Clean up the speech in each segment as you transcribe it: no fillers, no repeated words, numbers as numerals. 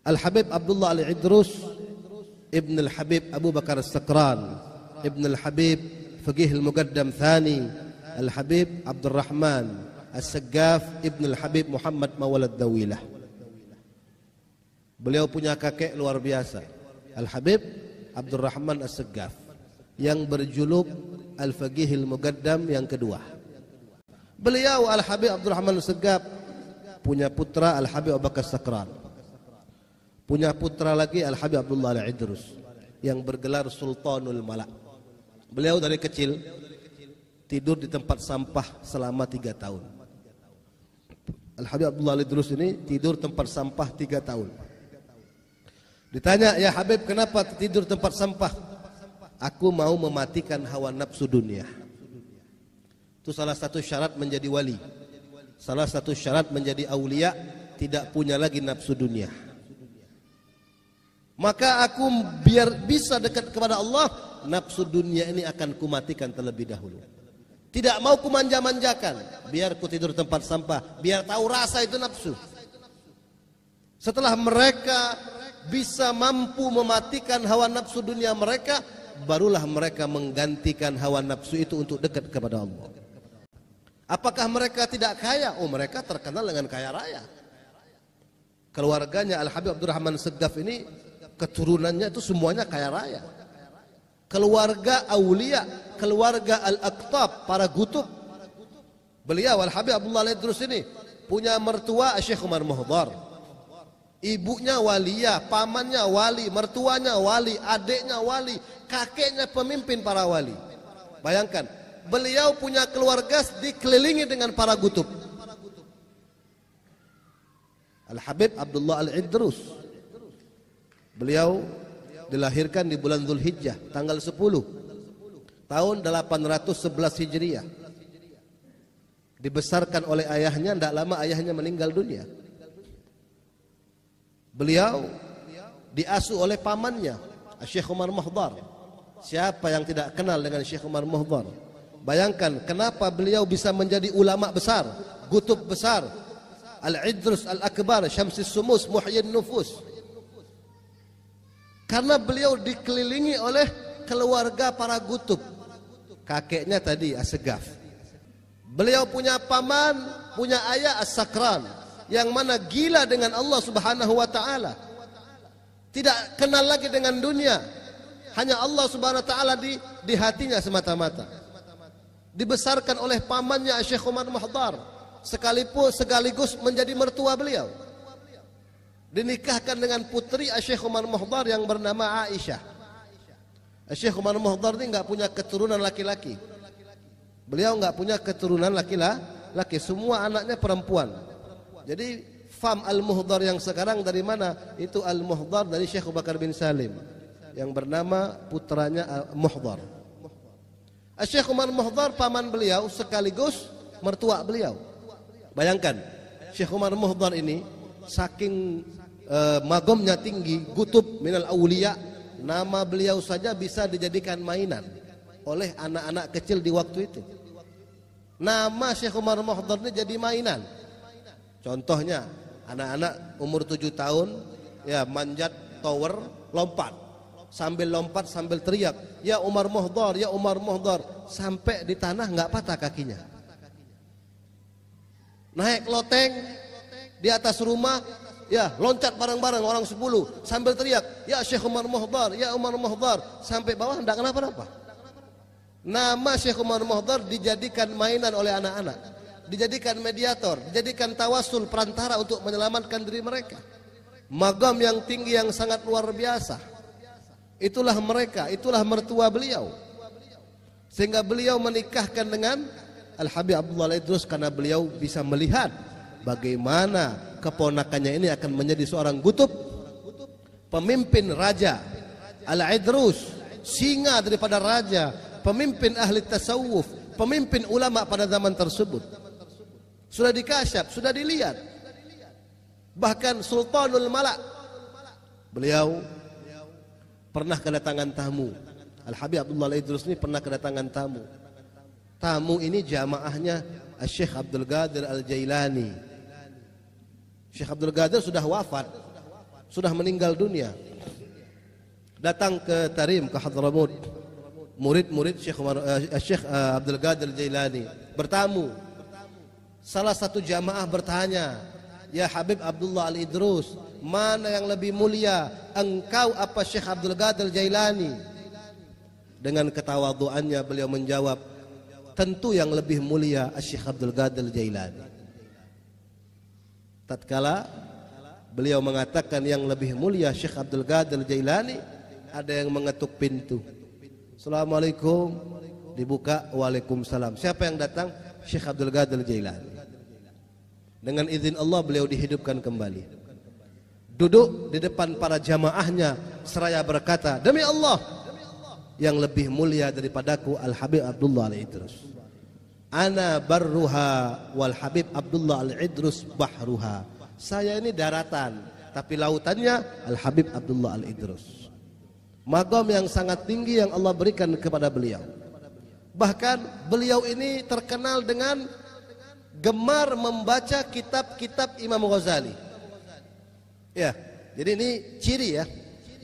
Al-Habib Abdullah Al-Idrus Ibn Al-Habib Abu Bakar As-Sakran Ibn Al-Habib Faqih Al-Muqaddam Thani Al-Habib Abdul Rahman As-Saggaf Ibn Al-Habib Muhammad Mawalad Dawilah. Beliau punya kakek luar biasa, Al-Habib Abdul Rahman As-Saggaf, yang berjuluk Al-Faqih Al-Muqaddam yang kedua. Beliau Al-Habib Abdul Rahman As-Saggaf punya putra Al-Habib Abu Bakar As-Sakran, punya putra lagi Al-Habib Abdullah Al-Idrus yang bergelar Sultanul Malak. Beliau dari kecil tidur di tempat sampah selama 3 tahun. Al-Habib Abdullah Al-Idrus ini tidur tempat sampah 3 tahun. Ditanya, "Ya Habib, kenapa tidur tempat sampah?" "Aku mau mematikan hawa nafsu dunia." Itu salah satu syarat menjadi wali. Salah satu syarat menjadi aulia, tidak punya lagi nafsu dunia. Maka aku biar bisa dekat kepada Allah, nafsu dunia ini akan kumatikan terlebih dahulu. Tidak mau kumanja-manjakan, biar ku tidur tempat sampah, biar tahu rasa itu nafsu. Setelah mereka bisa mampu mematikan hawa nafsu dunia mereka, barulah mereka menggantikan hawa nafsu itu untuk dekat kepada Allah. Apakah mereka tidak kaya? Oh, mereka terkenal dengan kaya raya. Keluarganya Al-Habib Abdurrahman As-Saggaf ini, keturunannya itu semuanya kaya raya. Keluarga aulia, keluarga al-aqtab, para gutub. Beliau Al-Habib Abdullah Al-Idrus ini punya mertua Syekh Umar Muhdar. Ibunya waliyah, pamannya wali, mertuanya wali, adiknya wali, kakeknya pemimpin para wali. Bayangkan, beliau punya keluarga dikelilingi dengan para gutub. Al-Habib Abdullah Al-Idrus, beliau dilahirkan di bulan Dzulhijjah tanggal 10 tahun 811 Hijriah. Dibesarkan oleh ayahnya, tidak lama ayahnya meninggal dunia. Beliau diasuh oleh pamannya Syekh Umar Muhdar. Siapa yang tidak kenal dengan Syekh Umar Muhdar? Bayangkan kenapa beliau bisa menjadi ulama besar, gutub besar, Al-Idrus Al-Akbar, Syamsis Sumus, Muhyin Nufus. Karena beliau dikelilingi oleh keluarga para gutub. Kakeknya tadi As-Saggaf. Beliau punya paman, punya ayah As-Sakran, yang mana gila dengan Allah Subhanahu wa taala. Tidak kenal lagi dengan dunia. Hanya Allah Subhanahu wa taala di hatinya semata-mata. Dibesarkan oleh pamannya Syekh Umar Muhdar, sekaligus menjadi mertua beliau. Dinikahkan dengan putri Syekh Umar Muhdar yang bernama Aisyah. Syekh Umar Muhdar ini enggak punya keturunan laki-laki. Beliau enggak punya keturunan laki-laki, semua anaknya perempuan. Jadi fam Al-Muhdar yang sekarang dari mana? Itu Al-Muhdar dari Syekh Abu Bakar bin Salim yang bernama putranya Muhdar. Syekh Umar Muhdar paman beliau sekaligus mertua beliau. Bayangkan, Syekh Umar Muhdar ini saking magomnya tinggi, gutub minal aulia, nama beliau saja bisa dijadikan mainan oleh anak-anak kecil di waktu itu. Nama Syekh Umar Muhdar ini jadi mainan. Contohnya, anak-anak umur 7 tahun ya manjat tower, lompat sambil teriak, "Ya Umar Muhdar, ya Umar Muhdar," sampai di tanah enggak patah kakinya. Naik loteng di atas rumah, ya loncat bareng-bareng orang 10 sambil teriak, "Ya Syekh Umar Muhdar, ya Umar Muhdar," sampai bawah enggak kenapa-napa. Nama Syekh Umar Muhdar dijadikan mainan oleh anak-anak, dijadikan mediator, dijadikan tawasul, perantara untuk menyelamatkan diri mereka. Magam yang tinggi yang sangat luar biasa. Itulah mereka, itulah mertua beliau. Sehingga beliau menikahkan dengan Al-Habib Abdullah Al-Idrus karena beliau bisa melihat bagaimana keponakannya ini akan menjadi seorang gutub, pemimpin raja. Al-Idrus, singa daripada raja, pemimpin ahli tasawuf, pemimpin ulama pada zaman tersebut. Sudah dikasyaf, sudah dilihat. Bahkan Sultanul Malak, beliau pernah kedatangan tamu. Al-Habib Abdullah Al-Idrus ini pernah kedatangan tamu. Tamu ini jamaahnya Syekh Abdul Qadir Al-Jailani. Syekh Abdul Qadir sudah wafat, sudah meninggal dunia. Datang ke Tarim, ke Hadramut, murid-murid Syekh Abdul Qadir Jailani bertamu. Salah satu jamaah bertanya, "Ya Habib Abdullah Al-Idrus, mana yang lebih mulia, engkau apa Syekh Abdul Qadir Jailani?" Dengan ketawaduannya beliau menjawab, "Tentu yang lebih mulia Syekh Abdul Qadir Jailani." Tatkala beliau mengatakan yang lebih mulia Syekh Abdul Qadir Jailani, ada yang mengetuk pintu. "Assalamualaikum." Dibuka, "Waalaikumsalam." Siapa yang datang? Syekh Abdul Qadir Jailani. Dengan izin Allah beliau dihidupkan kembali. Duduk di depan para jamaahnya seraya berkata, "Demi Allah, yang lebih mulia daripadaku Al-Habib Abdullah Al-Idrus. Ana barruha wal Habib Abdullah Al-Idrus bahruha." Saya ini daratan, tapi lautannya Al-Habib Abdullah Al-Idrus. Maqam yang sangat tinggi yang Allah berikan kepada beliau. Bahkan beliau ini terkenal dengan gemar membaca kitab-kitab Imam Ghazali. Ya, jadi ini ciri ya.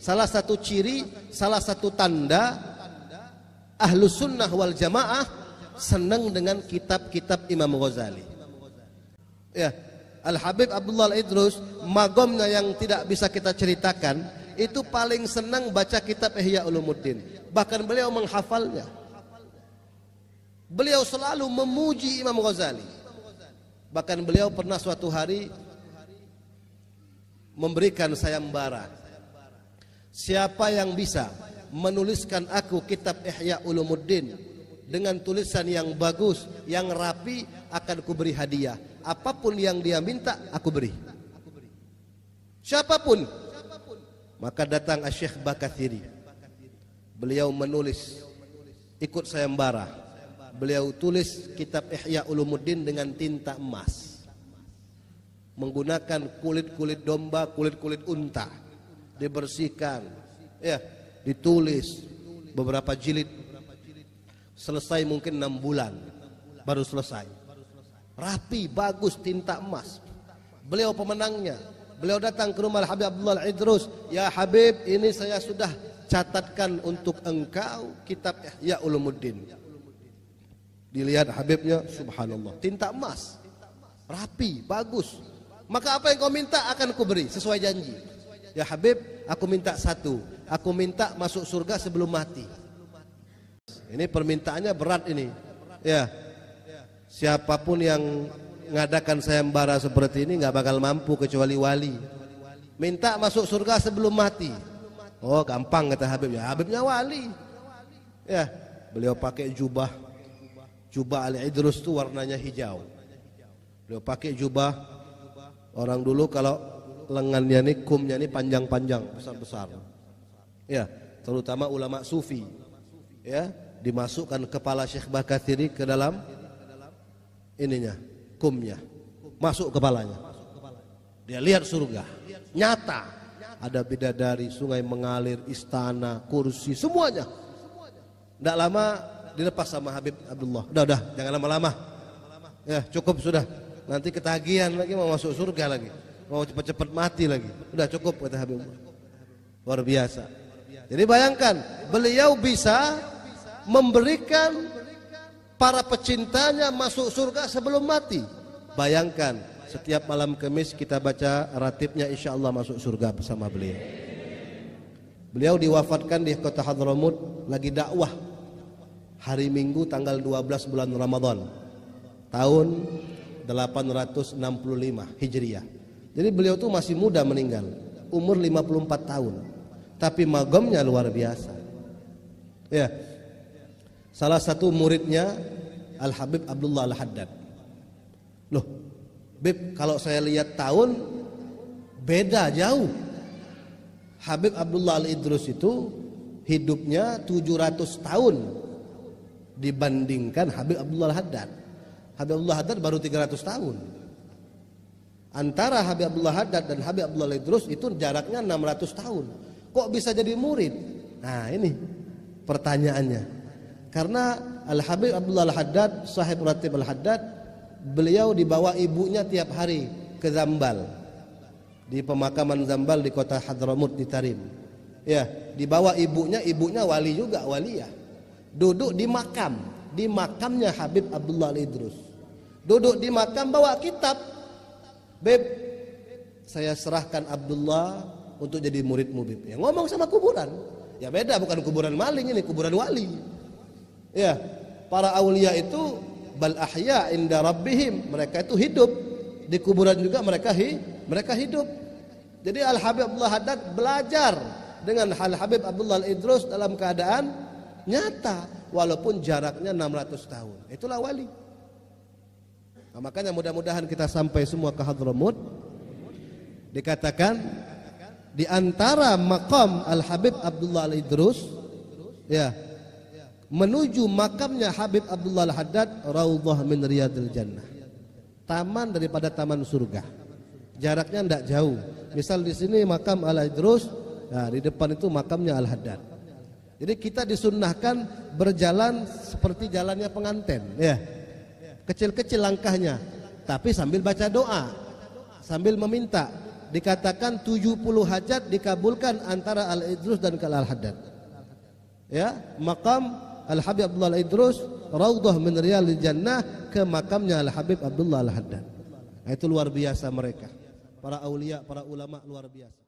Salah satu ciri, salah satu tanda Ahlus Sunnah wal Jamaah senang dengan kitab-kitab Imam Ghazali. Ya, Al-Habib Abdullah Al-Idrus, magomnya yang tidak bisa kita ceritakan, itu paling senang baca kitab Ihya Ulumuddin. Bahkan beliau menghafalnya. Beliau selalu memuji Imam Ghazali. Bahkan beliau pernah suatu hari memberikan sayembara. Siapa yang bisa menuliskan aku kitab Ihya Ulumuddin dengan tulisan yang bagus, yang rapi, akan kuberi hadiah. Apapun yang dia minta, aku beri. Siapapun. Maka datang Syekh Bakathiri. Beliau menulis, ikut sayembara. Beliau tulis kitab Ihya Ulumuddin dengan tinta emas, menggunakan kulit-kulit domba, kulit-kulit unta, dibersihkan, ya, ditulis beberapa jilid. Selesai mungkin 6 bulan baru selesai. Rapi, bagus, tinta emas. Beliau pemenangnya. Beliau datang ke rumah Habib Abdullah Al-Idrus, "Ya Habib, ini saya sudah catatkan untuk engkau kitab Ihya Ulumuddin." Dilihat Habibnya, subhanallah, tinta emas, rapi, bagus. "Maka apa yang kau minta akan kuberi sesuai janji." "Ya Habib, aku minta satu, aku minta masuk surga sebelum mati." Ini permintaannya berat ini. Ya, siapapun yang ngadakan sayembara seperti ini nggak bakal mampu kecuali wali. Minta masuk surga sebelum mati. Oh, gampang kata Habib. Ya, Habibnya wali. Ya, beliau pakai jubah Al-Idrus itu warnanya hijau. Beliau pakai jubah. Orang dulu kalau lengannya ini, kumnya ini panjang-panjang, besar-besar. Ya, terutama ulama sufi. Ya, dimasukkan kepala Syekh Bakathiri ke dalam ininya, kumnya, masuk kepalanya. Dia lihat surga, nyata. Ada bidadari, sungai mengalir, istana, kursi, semuanya. Tidak lama dilepas sama Habib Abdullah. Udah, jangan lama-lama. Ya, cukup sudah. Nanti ketagihan lagi, mau masuk surga lagi, mau cepat-cepat mati lagi. Udah cukup kata Habib. Luar biasa. Jadi bayangkan, beliau bisa memberikan para pecintanya masuk surga sebelum mati. Bayangkan, setiap malam Kamis kita baca ratibnya, insya Allah masuk surga bersama beliau. Beliau diwafatkan di kota Hadramut, lagi dakwah hari Minggu tanggal 12 bulan Ramadan tahun 865 Hijriah. Jadi beliau tuh masih muda meninggal, umur 54 tahun. Tapi magamnya luar biasa. Ya. Salah satu muridnya Al-Habib Abdullah Al-Haddad. Loh, Bib, kalau saya lihat tahun beda jauh. Habib Abdullah Al-Idrus itu hidupnya 700 tahun dibandingkan Habib Abdullah Al-Haddad. Habib Abdullah Al-Haddad baru 300 tahun. Antara Habib Abdullah Al-Haddad dan Habib Abdullah Al-Idrus itu jaraknya 600 tahun. Kok bisa jadi murid? Nah, ini pertanyaannya. Karena Al-Habib Abdullah Al-Haddad, sahib Ratib Al-Haddad, beliau dibawa ibunya tiap hari ke Zambal. di pemakaman Zambal di kota Hadramut di Tarim. Ya, dibawa ibunya wali juga, waliyah. Duduk di makamnya Habib Abdullah Al-Idrus. Duduk di makam bawa kitab. Beb, saya serahkan Abdullah untuk jadi muridmu, Beb. Ya, ngomong sama kuburan. Ya beda, bukan kuburan maling, ini kuburan wali. Ya, para aulia itu bal ahya inda rabbihim, mereka itu hidup. Di kuburan juga mereka hidup. Jadi Al Habib Abdullah Haddad belajar dengan Al Habib Abdullah Al-Idrus dalam keadaan nyata walaupun jaraknya 600 tahun. Itulah wali. Nah, makanya mudah-mudahan kita sampai semua ke Hadramut. Dikatakan di antara makam Al Habib Abdullah Al-Idrus ya, menuju makamnya Habib Abdullah Al-Haddad raudhah min riyadil jannah. Taman daripada taman surga. Jaraknya tidak jauh. Misal di sini makam Al-Idrus, nah di depan itu makamnya Al-Haddad. Jadi kita disunnahkan berjalan seperti jalannya pengantin, ya. Kecil-kecil langkahnya, tapi sambil baca doa, sambil meminta. Dikatakan 70 hajat dikabulkan antara Al-Idrus dan Al-Haddad. Ya, makam Al-Habib Abdullah Al-Idrus raudhah min riyadil jannah ke makamnya Al-Habib Abdullah Al-Haddad. Nah, itu luar biasa mereka. Para aulia, para ulama luar biasa.